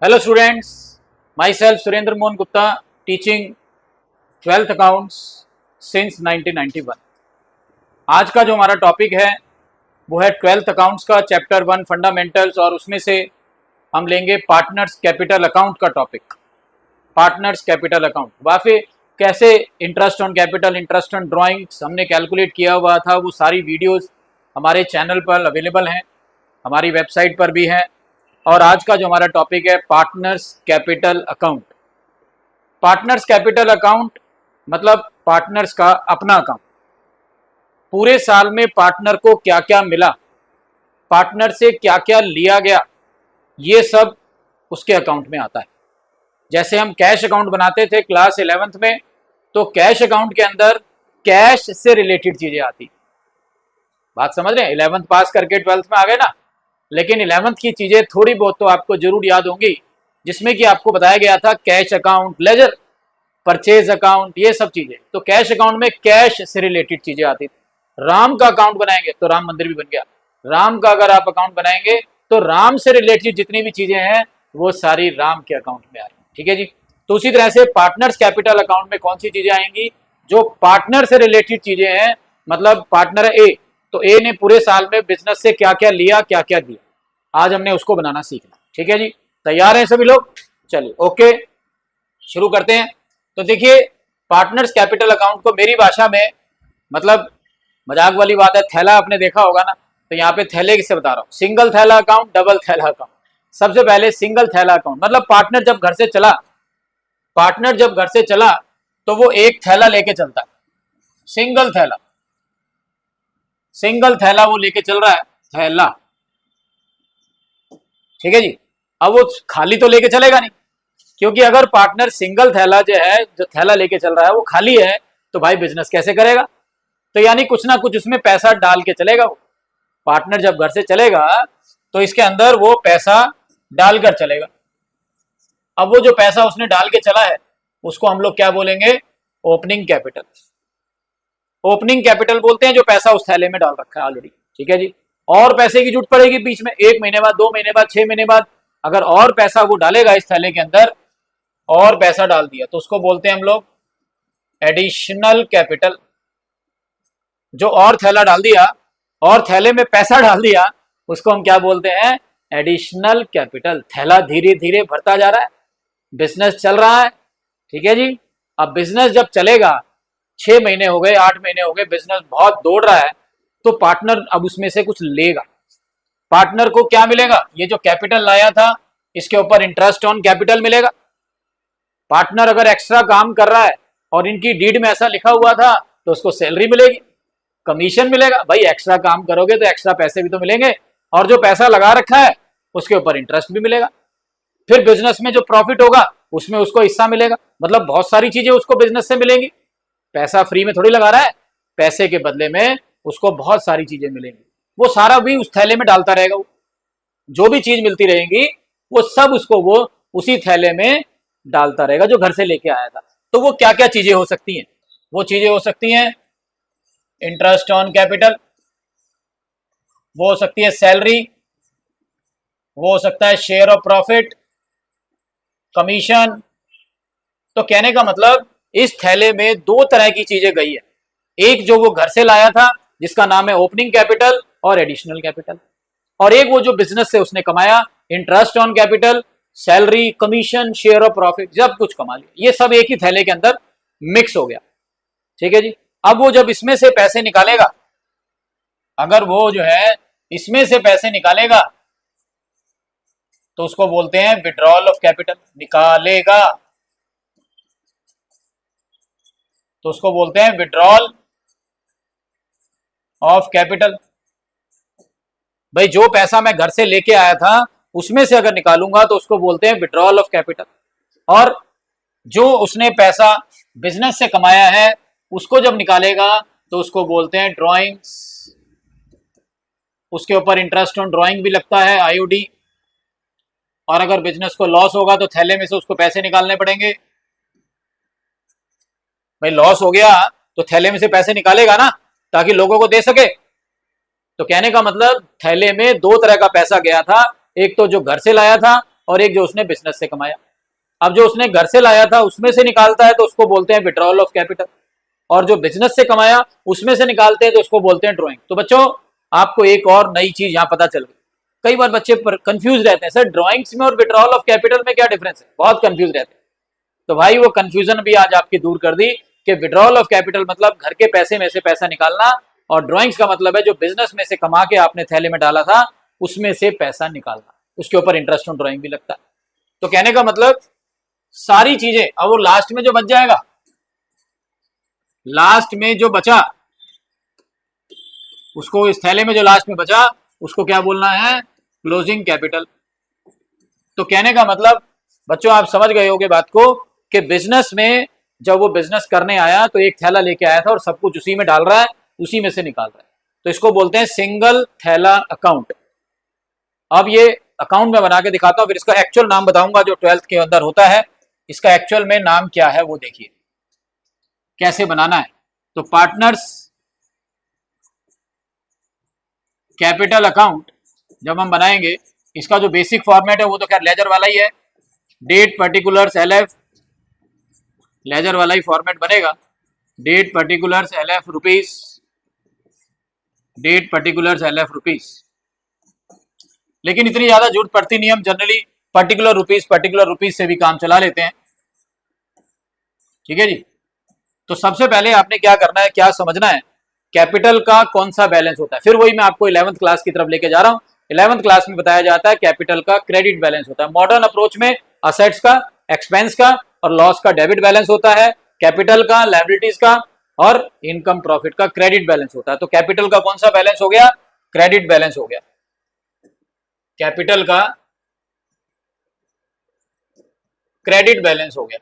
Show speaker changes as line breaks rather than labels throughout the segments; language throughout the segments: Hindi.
Hello students, myself Surendra Mohan Gupta, teaching 12th accounts since 1991। आज का जो हमारा टॉपिक है वो है 12th अकाउंट्स का चैप्टर 1 फंडामेंटल्स, और उसमें से हम लेंगे पार्टनर्स कैपिटल अकाउंट का टॉपिक। पार्टनर्स कैपिटल अकाउंट वाफे कैसे interest on capital, interest on drawings हमने कैलकुलेट किया हुआ था, वो सारी वीडियोस हमारे चैनल पर अवेलेबल हैं, हमारी वेबसाइट पर भी हैं। और आज का जो हमारा टॉपिक है partners capital account. Partners capital account मतलब पार्टनर्स का अपना अकाउंट। पूरे साल में पार्टनर को क्या क्या मिला, पार्टनर से क्या क्या लिया गया, ये सब उसके अकाउंट में आता है। जैसे हम कैश अकाउंट बनाते थे क्लास 11th में, तो कैश अकाउंट के अंदर कैश से रिलेटेड चीजें आती। बात समझ रहे हैं? 11th पास करके 12th में आ गए ना, लेकिन 11th की चीजें थोड़ी बहुत तो आपको जरूर याद होंगी, जिसमें कि आपको बताया गया था cash account, ledger, purchase account, ये सब चीजें। तो कैश अकाउंट में कैश से रिलेटेड चीजें आती थी। राम का अकाउंट बनाएंगे तो राम मंदिर भी बन गया। राम का अगर आप अकाउंट बनाएंगे तो राम से रिलेटेड जितनी भी चीजें हैं वो सारी राम के अकाउंट में आ रही। ठीक है जी। तो उसी तरह से पार्टनर्स कैपिटल अकाउंट में कौन सी चीजें आएंगी? जो पार्टनर से रिलेटेड चीजें हैं। मतलब पार्टनर ए, तो ए ने पूरे साल में बिजनेस से क्या क्या लिया, क्या क्या दिया, आज हमने उसको बनाना सीखना। ठीक है जी, तैयार हैं सभी लोग? चलिए ओके, शुरू करते हैं। तो देखिए, पार्टनर्स कैपिटल अकाउंट को मेरी भाषा में, मतलब मजाक वाली बात है, थैला आपने देखा होगा ना, तो यहाँ पे थैले किसे बता रहा हूँ, सिंगल थैला अकाउंट, डबल थैला अकाउंट। सबसे पहले सिंगल थैला अकाउंट, मतलब पार्टनर जब घर से चला, पार्टनर जब घर से चला तो वो एक थैला लेके चलता है, सिंगल थैला। सिंगल थैला वो लेके चल रहा है, थैला। ठीक है जी। अब वो खाली तो लेके चलेगा नहीं, क्योंकि अगर पार्टनर सिंगल थैला जो है, जो थैला लेके चल रहा है वो खाली है, तो भाई बिजनेस कैसे करेगा? तो यानी कुछ ना कुछ उसमें पैसा डाल के चलेगा वो। पार्टनर जब घर से चलेगा तो इसके अंदर वो पैसा डालकर चलेगा। अब वो जो पैसा उसने डाल के चला है उसको हम लोग क्या बोलेंगे? Opening capital. ओपनिंग कैपिटल बोलते हैं जो पैसा उस थैले में डाल रखा है ऑलरेडी। ठीक है जी। और पैसे की जरूरत पड़ेगी बीच में, 1 महीने बाद, 2 महीने बाद, 6 महीने बाद, अगर और पैसा वो डालेगा इस थैले के अंदर, और पैसा डाल दिया, तो उसको बोलते हैं हम लोग एडिशनल कैपिटल। जो और थैला डाल दिया, और थैले में पैसा डाल दिया, उसको हम क्या बोलते हैं? Additional capital. थैला धीरे धीरे भरता जा रहा है, बिजनेस चल रहा है। ठीक है जी। अब बिजनेस जब चलेगा, 6 महीने हो गए, 8 महीने हो गए, बिजनेस बहुत दौड़ रहा है, तो पार्टनर अब उसमें से कुछ लेगा। पार्टनर को क्या मिलेगा? ये जो कैपिटल लाया था इसके ऊपर इंटरेस्ट ऑन कैपिटल मिलेगा। पार्टनर अगर एक्स्ट्रा काम कर रहा है और इनकी डीड में ऐसा लिखा हुआ था, तो उसको सैलरी मिलेगी, कमीशन मिलेगा। भाई एक्स्ट्रा काम करोगे तो एक्स्ट्रा पैसे भी तो मिलेंगे, और जो पैसा लगा रखा है उसके ऊपर इंटरेस्ट भी मिलेगा। फिर बिजनेस में जो प्रॉफिट होगा उसमें उसको हिस्सा मिलेगा। मतलब बहुत सारी चीजें उसको बिजनेस से मिलेंगी। पैसा फ्री में थोड़ी लगा रहा है, पैसे के बदले में उसको बहुत सारी चीजें मिलेंगी। वो सारा भी उस थैले में डालता रहेगा। वो जो भी चीज मिलती रहेगी वो सब उसको वो उसी थैले में डालता रहेगा जो घर से लेके आया था। तो वो क्या क्या चीजें हो सकती हैं? वो चीजें हो सकती हैं इंटरेस्ट ऑन कैपिटल, वो हो सकती है सैलरी, वो हो सकता है शेयर ऑफ प्रॉफिट, कमीशन। तो कहने का मतलब इस थैले में दो तरह की चीजें गई है। एक जो वो घर से लाया था जिसका नाम है ओपनिंग कैपिटल और एडिशनल कैपिटल, और एक वो जो बिजनेस से उसने कमाया, interest on capital, salary, commission, share of profit, जब कुछ कमा लिया, ये सब एक ही थैले के अंदर मिक्स हो गया। ठीक है जी। अब वो जब इसमें से पैसे निकालेगा, अगर वो जो है इसमें से पैसे निकालेगा, तो उसको बोलते हैं विड्रॉल ऑफ कैपिटल। निकालेगा तो उसको बोलते हैं विड्रॉल ऑफ कैपिटल। भाई जो पैसा मैं घर से लेके आया था उसमें से अगर निकालूंगा तो उसको बोलते हैं विड्रॉल ऑफ कैपिटल। और जो उसने पैसा बिजनेस से कमाया है उसको जब निकालेगा तो उसको बोलते हैं ड्रॉइंग्स। उसके ऊपर इंटरेस्ट ऑन ड्रॉइंग भी लगता है, आईओडी। और अगर बिजनेस को लॉस होगा तो थैले में से उसको पैसे निकालने पड़ेंगे। भाई लॉस हो गया तो थैले में से पैसे निकालेगा ना, ताकि लोगों को दे सके। तो कहने का मतलब थैले में दो तरह का पैसा गया था, एक तो जो घर से लाया था और एक जो उसने बिजनेस से कमाया। अब जो उसने घर से लाया था उसमें से निकालता है तो उसको बोलते हैं विड्रॉल ऑफ कैपिटल, और जो बिजनेस से कमाया उसमें से निकालते हैं तो उसको बोलते हैं ड्रॉइंग। तो बच्चों आपको एक और नई चीज यहाँ पता चल गई। कई बार बच्चे कंफ्यूज रहते हैं, सर ड्रॉइंग्स में और विड्रॉल ऑफ कैपिटल में क्या डिफरेंस है, बहुत कंफ्यूज रहते हैं। तो भाई वो कंफ्यूजन भी आज आपकी दूर कर दी कि विड्रॉल ऑफ कैपिटल मतलब घर के पैसे में से पैसा निकालना, और ड्रॉइंग्स का मतलब है जो बिजनेस में से कमा के आपने थैले में डाला था उसमें से पैसा निकालना, उसके ऊपर इंटरेस्ट ऑन ड्रॉइंग भी लगता है। तो कहने का मतलब सारी चीजें, अब वो लास्ट में जो बच जाएगा, लास्ट में जो बचा उसको, इस थैले में जो लास्ट में बचा उसको क्या बोलना है, क्लोजिंग कैपिटल। तो कहने का मतलब बच्चों आप समझ गए होगे बात को कि बिजनेस में जब वो बिजनेस करने आया तो एक थैला लेके आया था और सब कुछ उसी में डाल रहा है, उसी में से निकाल रहा है, तो इसको बोलते हैं सिंगल थैला अकाउंट। अब ये अकाउंट में बना के दिखाता हूं, फिर इसका एक्चुअल नाम बताऊंगा जो 12th के अंदर होता है। इसका एक्चुअल में नाम क्या है वो देखिए कैसे बनाना है। तो पार्टनर्स कैपिटल अकाउंट जब हम बनाएंगे, इसका जो बेसिक फॉर्मेट है वो तो खैर लेजर वाला ही है, डेट पर्टिकुलर्स एलएफ, लेजर वाला ही फॉर्मेट बनेगा, date particulars LF rupees, date particulars LF rupees. लेकिन इतनी ज्यादा जरूरत पड़ती नहीं, हम जनरली पर्टिकुलर रुपीस से भी काम चला लेते हैं। ठीक है जी। तो सबसे पहले आपने क्या करना है, क्या समझना है, कैपिटल का कौन सा बैलेंस होता है। फिर वही मैं आपको 11th क्लास की तरफ लेके जा रहा हूं। 11th क्लास में बताया जाता है कैपिटल का क्रेडिट बैलेंस होता है। मॉडर्न अप्रोच में असेट्स का, एक्सपेंस का और लॉस का डेबिट बैलेंस होता है, कैपिटल का लायबिलिटीज का और इनकम प्रॉफिट का क्रेडिट बैलेंस होता है। तो कैपिटल का कौन सा बैलेंस हो गया, क्रेडिट बैलेंस हो गया। कैपिटल का क्रेडिट बैलेंस हो गया।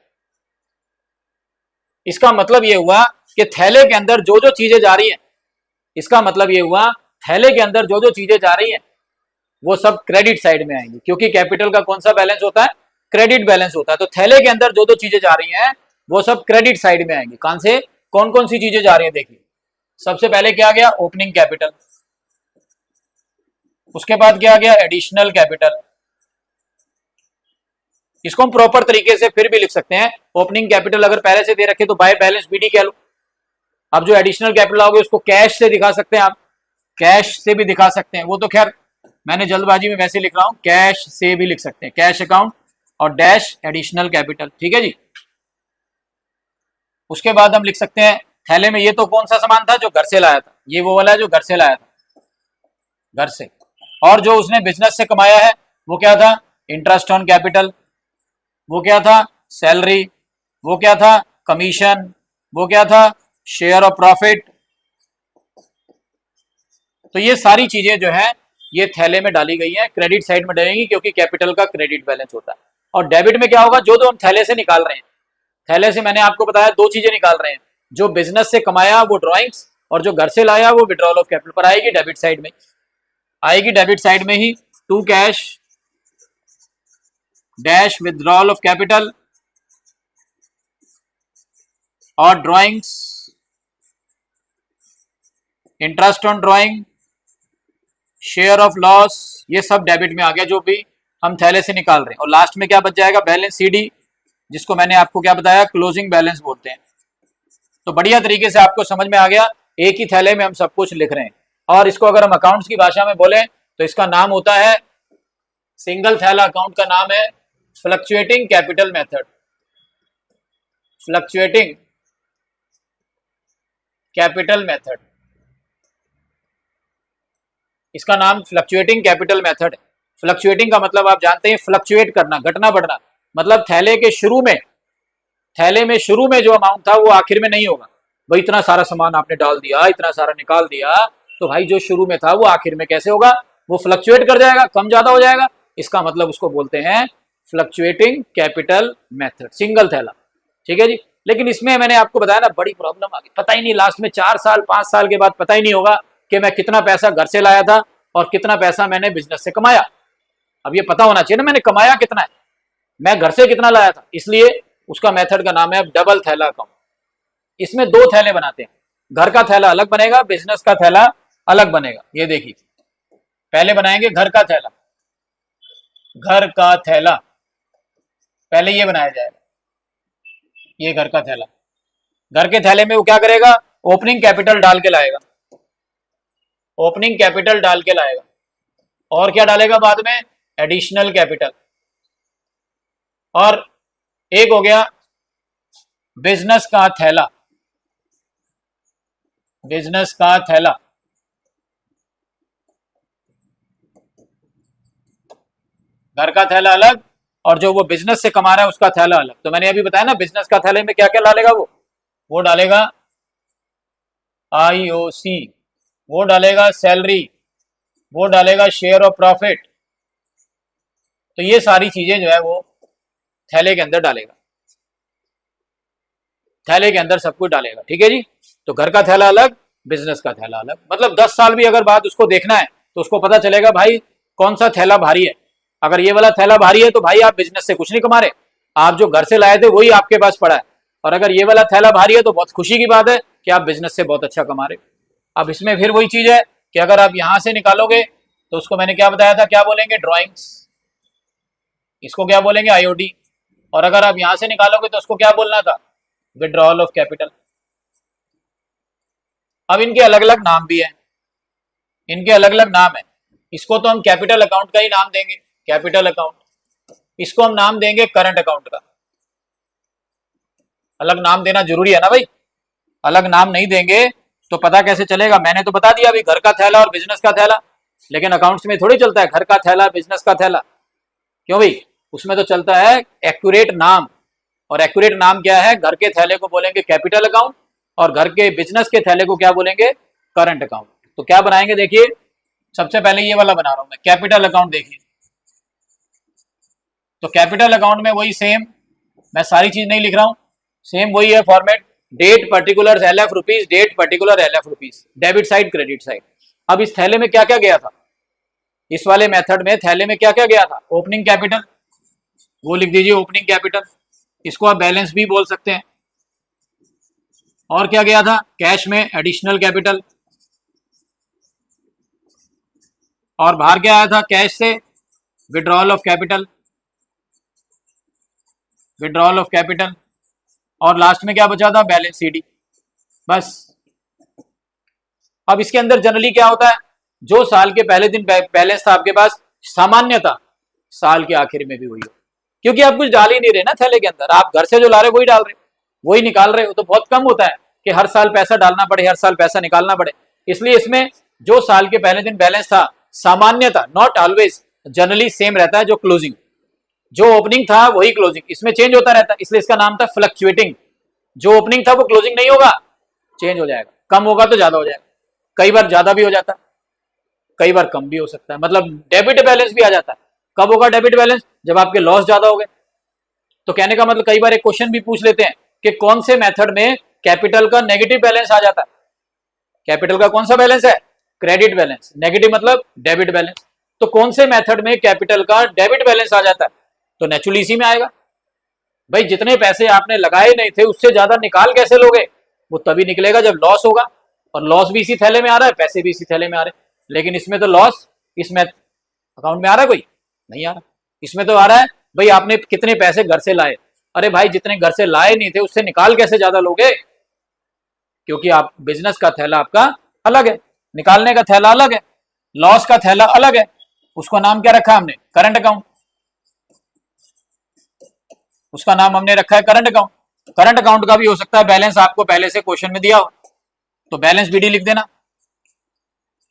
इसका मतलब यह हुआ कि थैले के अंदर जो जो चीजें जा रही हैं, इसका मतलब यह हुआ थैले के अंदर जो जो चीजें जा रही हैं वो सब क्रेडिट साइड में आएंगी, क्योंकि कैपिटल का कौन सा बैलेंस होता है, क्रेडिट बैलेंस होता है। तो थैले के अंदर जो जो चीजें जा रही हैं वो सब क्रेडिट साइड में आएंगी। कहां से, कौन कौन सी चीजें जा रही हैं देखिए। सबसे पहले क्या गया, ओपनिंग कैपिटल, उसके बाद क्या गया, एडिशनल कैपिटल। इसको हम प्रॉपर तरीके से फिर भी लिख सकते हैं, ओपनिंग कैपिटल अगर पहले से दे रखे तो बाय बैलेंस बीडी कह लो। अब जो एडिशनल कैपिटल आओगे उसको कैश से दिखा सकते हैं, आप कैश से भी दिखा सकते हैं, वो तो खैर मैंने जल्दबाजी में वैसे लिख रहा हूं, कैश से भी लिख सकते हैं, कैश अकाउंट और डैश एडिशनल कैपिटल। ठीक है जी। उसके बाद हम लिख सकते हैं थैले में ये तो कौन सा सामान था जो घर से लाया था, ये वो वाला है जो घर से लाया था, घर से। और जो उसने बिजनेस से कमाया है वो क्या था, इंटरेस्ट ऑन कैपिटल, वो क्या था, सैलरी, वो क्या था, कमीशन, वो क्या था, शेयर ऑफ प्रॉफिट। तो ये सारी चीजें जो है ये थैले में डाली गई हैं, क्रेडिट साइड में डालेंगी क्योंकि कैपिटल का क्रेडिट बैलेंस होता है। और डेबिट में क्या होगा, जो जो हम थैले से निकाल रहे हैं, थैले से मैंने आपको बताया दो चीजें निकाल रहे हैं, जो बिजनेस से कमाया वो ड्रॉइंग्स, और जो घर से लाया वो विड्रॉल ऑफ कैपिटल पर आएगी, डेबिट साइड में आएगी, डेबिट साइड में ही to cash dash withdrawal of capital और drawings, interest on drawing, share of loss, ये सब डेबिट में आ गया जो भी हम थैले से निकाल रहे हैं। और लास्ट में क्या बच जाएगा, बैलेंस सीडी, जिसको मैंने आपको क्या बताया, क्लोजिंग बैलेंस बोलते हैं। तो बढ़िया तरीके से आपको समझ में आ गया, एक ही थैले में हम सब कुछ लिख रहे हैं। और इसको अगर हम अकाउंट्स की भाषा में बोलें तो इसका नाम होता है, सिंगल थैला अकाउंट का नाम है fluctuating capital method, fluctuating capital method, इसका नाम फ्लक्चुएटिंग कैपिटल मेथड है। फ्लक्चुएटिंग का मतलब आप जानते हैं फ्लक्चुएट करना, घटना बढ़ना, मतलब थैले के शुरू में, थैले में शुरू में जो अमाउंट था वो आखिर में नहीं होगा। भाई इतना सारा सामान आपने डाल दिया, इतना सारा निकाल दिया, तो भाई जो शुरू में था वो आखिर में कैसे होगा, वो फ्लक्चुएट कर जाएगा, कम ज्यादा हो जाएगा। इसका मतलब उसको बोलते हैं फ्लक्चुएटिंग कैपिटल मेथड, सिंगल थैला। ठीक है जी। लेकिन इसमें मैंने आपको बताया ना बड़ी प्रॉब्लम आ गई, पता ही नहीं, लास्ट में 4 साल 5 साल के बाद पता ही नहीं होगा कि मैं कितना पैसा घर से लाया था और कितना पैसा मैंने बिजनेस से कमाया। अब ये पता होना चाहिए ना मैंने कमाया कितना है, मैं घर से कितना लाया था। इसलिए उसका मेथड का नाम है डबल थैला अकाउंट। इसमें दो थैले बनाते हैं, घर का थैला अलग बनेगा, बिजनेस का थैला अलग बनेगा। ये देखिए पहले बनाएंगे घर का थैला, घर का थैला, पहले ये बनाया जाएगा, ये घर का थैला। घर के थैले में वो क्या करेगा, ओपनिंग कैपिटल डाल के लाएगा, ओपनिंग कैपिटल डाल के लाएगा, और क्या डालेगा बाद में, एडिशनल कैपिटल। और एक हो गया बिजनेस का थैला, बिजनेस का थैला। घर का थैला अलग, और जो वो बिजनेस से कमा रहा है उसका थैला अलग। तो मैंने अभी बताया ना, बिजनेस का थैले में क्या क्या डालेगा, वो डालेगा आईओसी, वो डालेगा सैलरी, वो डालेगा शेयर ऑफ प्रॉफिट। तो ये सारी चीजें जो है वो थैले के अंदर डालेगा, थैले के अंदर सब कुछ डालेगा। ठीक है जी। तो घर का थैला अलग, बिजनेस का थैला अलग। मतलब 10 साल भी अगर बाद उसको देखना है तो उसको पता चलेगा भाई कौन सा थैला भारी है। अगर ये वाला थैला भारी है तो भाई आप बिजनेस से कुछ नहीं कमा रहे, आप जो घर से लाए थे वही आपके पास पड़ा है। और अगर ये वाला थैला भारी है तो बहुत खुशी की बात है कि आप बिजनेस से बहुत अच्छा कमा रहे। अब इसमें फिर वही चीज है कि अगर आप यहां से निकालोगे तो उसको मैंने क्या बताया था, क्या बोलेंगे, ड्रॉइंग्स, इसको क्या बोलेंगे, आईओडी। और अगर आप यहां से निकालोगे तो उसको क्या बोलना था, विड्रॉल ऑफ कैपिटल। अब इनके अलग अलग नाम भी है, इनके अलग अलग नाम है। इसको तो हम कैपिटल अकाउंट का ही नाम देंगे, कैपिटल अकाउंट। इसको हम नाम देंगे करंट अकाउंट का। अलग नाम देना जरूरी है ना भाई, अलग नाम नहीं देंगे तो पता कैसे चलेगा। मैंने तो बता दिया अभी, घर का थैला और बिजनेस का थैला, लेकिन अकाउंट्स में थोड़ी चलता है घर का थैला बिजनेस का थैला। क्यों भाई, उसमें तो चलता है एक्यूरेट नाम। और एक्यूरेट नाम क्या है, घर के थैले को बोलेंगे कैपिटल अकाउंट, और घर के बिजनेस के थैले को क्या बोलेंगे, करंट अकाउंट। तो क्या बनाएंगे, देखिए सबसे पहले ये वाला बना रहा हूं मैं, कैपिटल अकाउंट। देखिए तो कैपिटल अकाउंट में वही सेम, मैं सारी चीज नहीं लिख रहा हूं, सेम वही है format, date particular LF rupees, date particular LF rupees, debit side credit side. अब इस थैले में क्या क्या गया था, इस वाले मेथड में थैले में क्या क्या गया था, ओपनिंग कैपिटल, वो लिख दीजिए ओपनिंग कैपिटल, इसको आप बैलेंस भी बोल सकते हैं। और क्या गया था, कैश में एडिशनल कैपिटल, और बाहर क्या आया था कैश से, withdrawal of capital, withdrawal of capital. और लास्ट में क्या बचा था, बैलेंस सीडी, बस। अब इसके अंदर जनरली क्या होता है, जो साल के पहले दिन बैलेंस था आपके पास, सामान्यता साल के आखिर में भी वही हो, क्योंकि आप कुछ डाल ही नहीं रहे ना थैले के अंदर, आप घर से जो ला रहे वही डाल रहे, वही निकाल रहे हो। तो बहुत कम होता है कि हर साल पैसा डालना पड़े, हर साल पैसा निकालना पड़े। इसलिए इसमें जो साल के पहले दिन बैलेंस था, सामान्यता, नॉट ऑलवेज, जनरली सेम रहता है। जो क्लोजिंग, जो ओपनिंग था वही क्लोजिंग, इसमें चेंज होता रहता है, इसलिए इसका नाम था फ्लक्चुएटिंग। जो ओपनिंग था वो क्लोजिंग नहीं होगा, चेंज हो जाएगा, कम होगा तो ज्यादा हो जाएगा, कई बार ज्यादा भी हो जाता है, कई बार कम भी हो सकता है। मतलब डेबिट बैलेंस भी आ जाता है। कब होगा डेबिट बैलेंस, जब आपके लॉस ज्यादा हो गए। तो कहने का मतलब कई बार एक क्वेश्चन भी पूछ लेते हैं कि कौन से मेथड में कैपिटल का नेगेटिव बैलेंस आ जाता है। कैपिटल का कौन सा बैलेंस है, क्रेडिट बैलेंस, नेगेटिव मतलब डेबिट बैलेंस। तो कौन से मेथड में कैपिटल का डेबिट बैलेंस आ जाता है, तो नेचुरली इसी में आएगा। भाई जितने पैसे आपने लगाए नहीं थे उससे ज्यादा निकाल कैसे लोगे, वो तभी निकलेगा जब लॉस होगा। और लॉस भी इसी थैले में आ रहा है, पैसे भी इसी थैले में आ रहे हैं, लेकिन इसमें तो लॉस, इसमें अकाउंट में आ रहा है कोई नहीं आ रहा। इसमें तो आ रहा है भाई आपने कितने पैसे घर से लाए, अरे भाई जितने घर से लाए नहीं थे उससे निकाल कैसे ज्यादा लोगे, क्योंकि आप बिजनेस का थैला आपका अलग है, निकालने का थैला अलग है, लॉस का थैला अलग है। उसका नाम क्या रखा हमने, करंट अकाउंट, उसका नाम हमने रखा है करंट अकाउंट। करंट अकाउंट का भी हो सकता है बैलेंस आपको पहले से क्वेश्चन में दिया हो, तो बैलेंस बीडी लिख देना।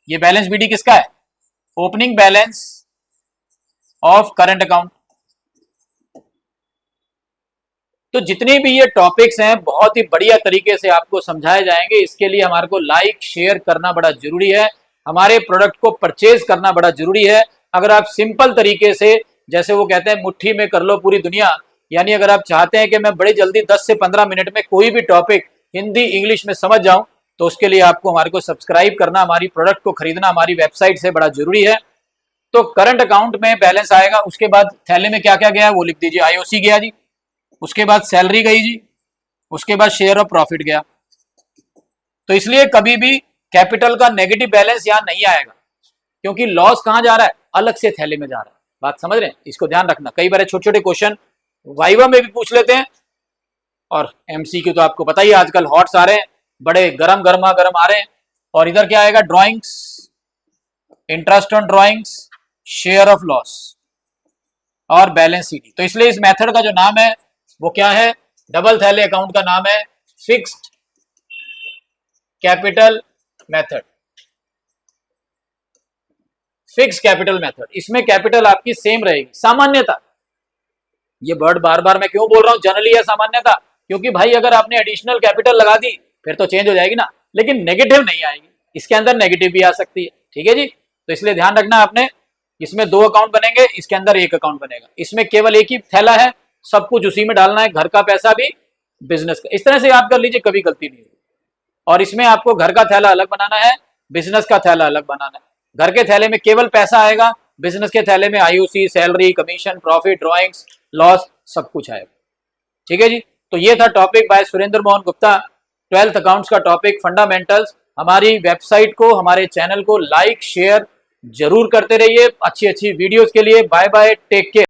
ये बैलेंस बीडी किसका है, opening balance of current account. तो जितने भी ये टॉपिक्स हैं बहुत ही बढ़िया तरीके से आपको समझाए जाएंगे। इसके लिए हमारे को लाइक शेयर करना बड़ा जरूरी है, हमारे प्रोडक्ट को परचेज करना बड़ा जरूरी है। अगर आप सिंपल तरीके से, जैसे वो कहते हैं मुट्ठी में कर लो पूरी दुनिया, यानी अगर आप चाहते हैं कि मैं बड़ी जल्दी 10 से 15 मिनट में कोई भी टॉपिक हिंदी इंग्लिश में समझ जाऊं, तो उसके लिए आपको हमारे को सब्सक्राइब करना, हमारी प्रोडक्ट को खरीदना हमारी वेबसाइट से बड़ा जरूरी है। तो करंट अकाउंट में बैलेंस आएगा, उसके बाद थैले में क्या क्या गया वो लिख दीजिए, आईओसी गया जी, उसके बाद सैलरी गई जी, उसके बाद शेयर ऑफ प्रॉफिट गया। तो इसलिए कभी भी कैपिटल का नेगेटिव बैलेंस यहां नहीं आएगा, क्योंकि लॉस कहां जा रहा है, अलग से थैले में जा रहा है। बात समझ रहे हैं, इसको ध्यान रखना। कई बार छोटे छोटे क्वेश्चन वाइवा में भी पूछ लेते हैं, और एमसीक्यू तो आपको पता ही आजकल हॉट्स आ रहे हैं, बड़े गरम गर्मा गर्म आ रहे हैं। और इधर क्या आएगा, drawings, interest on drawings, share of loss और बैलेंस शीट। तो इसलिए इस मेथड का जो नाम है वो क्या है, डबल थैले अकाउंट का नाम है fixed capital method. Fix capital method, इसमें कैपिटल आपकी सेम रहेगी। सामान्यता, ये वर्ड बार बार मैं क्यों बोल रहा हूं जनरली या सामान्यता, क्योंकि भाई अगर आपने एडिशनल कैपिटल लगा दी फिर तो चेंज हो जाएगी ना, लेकिन नेगेटिव नहीं आएगी, इसके अंदर नेगेटिव भी आ सकती है। ठीक है जी, तो इसलिए ध्यान रखना आपने, इसमें दो अकाउंट बनेंगे, इसके अंदर एक अकाउंट बनेगा, इसमें केवल एक ही थैला है, सब कुछ उसी में डालना है, घर का पैसा भी, बिजनेस का। इस तरह से याद कर लीजिए, कभी गलती नहीं होगी। और इसमें आपको घर का थैला अलग बनाना है, बिजनेस का थैला अलग बनाना है। घर के थैले में केवल पैसा आएगा, बिजनेस के थैले में IOC, salary, commission, profit, drawings, loss, सब कुछ आएगा। ठीक है जी, तो ये था topic by Surendra Mohan Gupta, 12th accounts का टॉपिक, फंडामेंटल्स। हमारी वेबसाइट को, हमारे चैनल को लाइक शेयर जरूर करते रहिए अच्छी अच्छी वीडियोस के लिए। Bye bye, take care.